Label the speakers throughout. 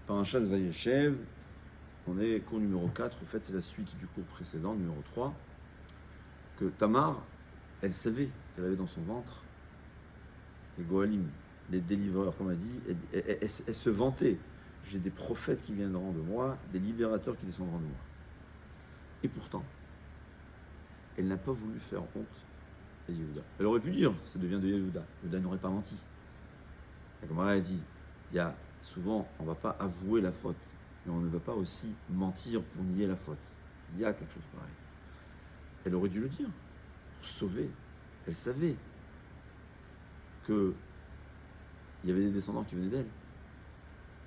Speaker 1: Parashat Vayeshev, on est cours numéro 4, en fait c'est la suite du cours précédent, numéro 3, que Tamar, elle savait qu'elle avait dans son ventre les Goalim, les délivreurs, comme elle dit, elle se vantait. J'ai des prophètes qui viendront de moi, des libérateurs qui descendront de moi. Et pourtant, elle n'a pas voulu faire honte à Yehuda. Elle aurait pu dire, ça devient de Yehuda. Yehuda n'aurait pas menti. La Gemara a dit, il y a souvent, on ne va pas avouer la faute, mais on ne va pas aussi mentir pour nier la faute. Il y a quelque chose pareil. Elle aurait dû le dire, pour sauver. Elle savait qu'il y avait des descendants qui venaient d'elle.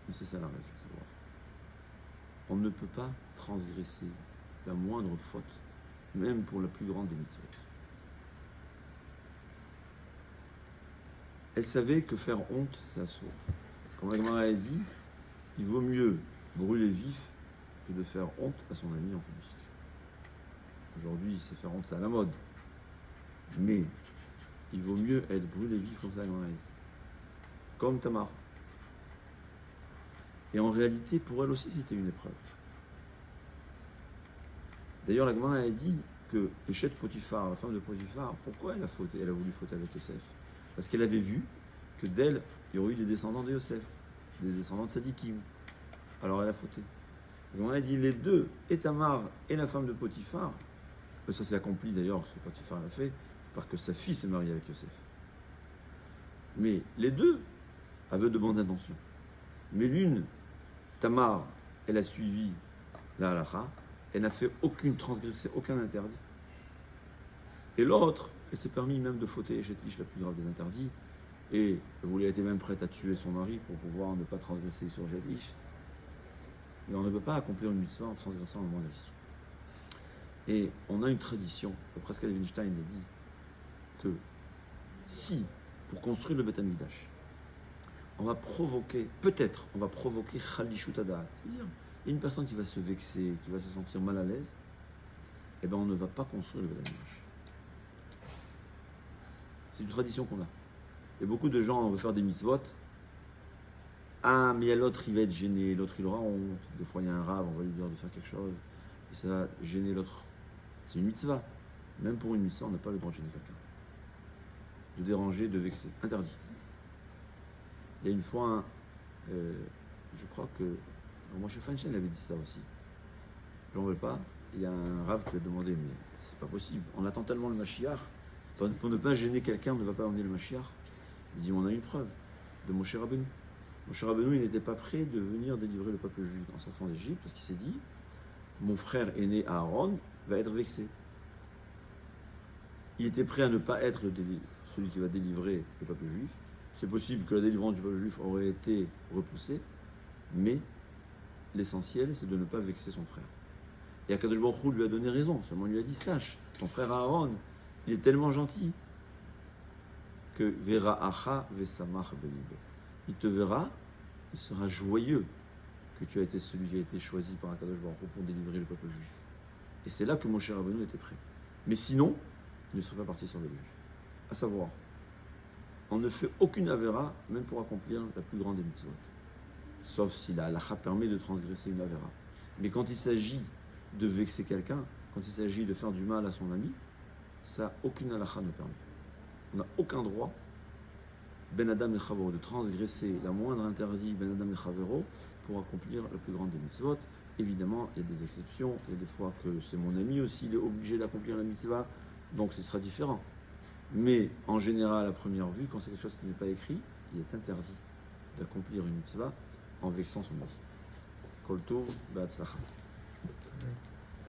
Speaker 1: Mais c'est ça la règle, savoir. On ne peut pas transgresser la moindre faute, même pour la plus grande des mitzvot. Elle savait que faire honte, c'est assourd. Comme la Gemara a dit, il vaut mieux brûler vif que de faire honte à son ami en public. Aujourd'hui, c'est faire honte, c'est à la mode. Mais il vaut mieux être brûlé vif comme ça, la Gemara a dit. Comme Tamar. Et en réalité, pour elle aussi, c'était une épreuve. D'ailleurs, la Gemara a dit que Échet Potiphar, la femme de Potiphar, pourquoi elle a fauté? Elle a voulu fauter avec Yosef. Parce qu'elle avait vu que d'elle, il y aurait eu des descendants de Yosef, des descendants de Sadikim. Alors elle a fauté. La Gemara a dit les deux, et Tamar et la femme de Potiphar, ça s'est accompli d'ailleurs, ce que Potiphar a fait, parce que sa fille s'est mariée avec Yosef. Mais les deux avaient de bonnes intentions. Mais l'une, Tamar, elle a suivi la halakha, elle n'a fait aucune transgression, aucun interdit. Et l'autre, elle s'est permis même de fauter Échet Ish, la plus grave des interdits, et elle était même prête à tuer son mari pour pouvoir ne pas transgresser sur Échet Ish. Mais on ne peut pas accomplir une mitzvah en transgressant le moindre issue. Et on a une tradition, le Pascal Wittgenstein a dit, que si, pour construire le Beth Amikdash, on va provoquer Khalishut Adat, c'est-à-dire une personne qui va se vexer, qui va se sentir mal à l'aise, eh bien on ne va pas construire le Beth Amikdash. C'est une tradition qu'on a. Et beaucoup de gens, on veut faire des mitzvot. Ah, mais il y a l'autre, il va être gêné, l'autre, il aura honte. Des fois, il y a un rave, on va lui dire de faire quelque chose, et ça va gêner l'autre. C'est une mitzvah. Même pour une mitzvah, on n'a pas le droit de gêner quelqu'un. De déranger, de vexer. Interdit. Il y a une fois, je crois que Moshe Feinstein avait dit ça aussi. Je n'en veux pas. Il y a un rave qui a demandé, mais c'est pas possible. On attend tellement le Mashiach. Pour ne pas gêner quelqu'un, on ne va pas emmener le Mashiach. Il dit, on a une preuve de Moshe Rabbeinu. Moshe Rabbeinu, il n'était pas prêt de venir délivrer le peuple juif en sortant d'Égypte, parce qu'il s'est dit, mon frère aîné Aaron va être vexé. Il était prêt à ne pas être celui qui va délivrer le peuple juif. C'est possible que la délivrance du peuple juif aurait été repoussée, mais l'essentiel, c'est de ne pas vexer son frère. Et Akadosh Baruch Hu lui a donné raison, seulement il lui a dit, sache, ton frère Aaron, il est tellement gentil que Vera Acha Vesamach Belibo. Il te verra, il sera joyeux que tu as été celui qui a été choisi par Akadosh Baruch Hu pour délivrer le peuple juif. Et c'est là que Moshe Rabbeinu était prêt. Mais sinon, il ne serait pas parti sur le juif. À savoir, on ne fait aucune avéra, même pour accomplir la plus grande des mitzvot. Sauf si la halakha permet de transgresser une avéra. Mais quand il s'agit de vexer quelqu'un, quand il s'agit de faire du mal à son ami, ça, aucune halakha ne permet. On n'a aucun droit, ben adam et chavero, de transgresser la moindre interdit, ben adam et chavero, pour accomplir la plus grande des mitzvot. Évidemment, il y a des exceptions. Il y a des fois que c'est mon ami aussi, il est obligé d'accomplir la mitzvah, donc ce sera différent. Mais en général, à première vue, quand c'est quelque chose qui n'est pas écrit, il est interdit d'accomplir une mitzvah en vexant son ami. Kol tov, b'hatzlacha.